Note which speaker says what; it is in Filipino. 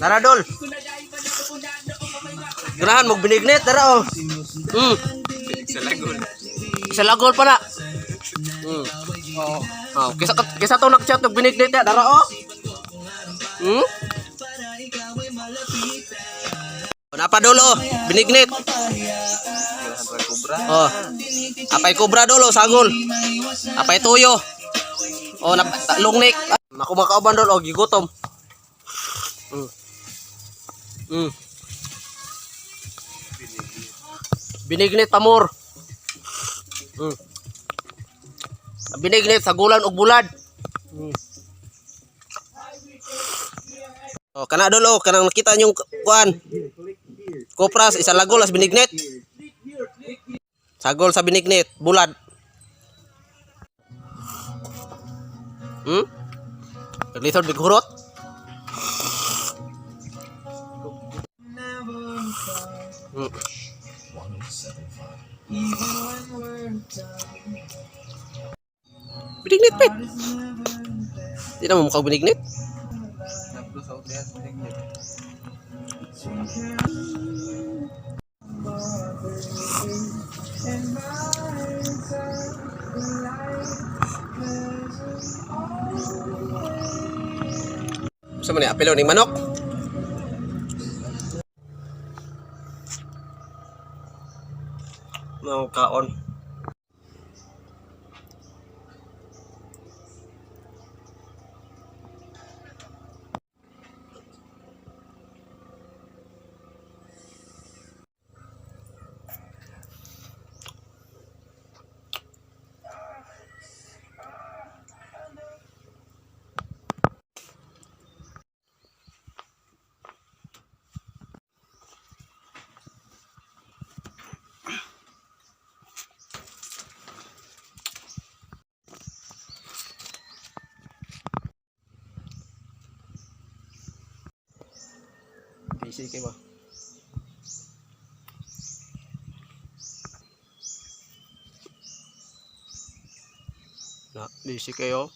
Speaker 1: Tara dol. Ganahan mo binignit tara oh. Isa lagol pa na. Oh, kisa to nag-chat og binignit ya tara oh. Napa dulu binignit. Oh. Apay kubra dulu sagol. Apay tuyo. Oh, lungnik. Ako makauban dol og gigutom. Binignit pamor. Binignit sa gulan og bulad. Oh, kana dol oh, kanang nakita nyong kuan. Kopras isa lagol as binignit. Sagol sa binignit, bulad. Naglithod bighurot. Binignit pet. Di na mo mukhang binignit. Sa man ni apelo ning manok. Mau kaon. Busy kayo ba? Na, busy kayo?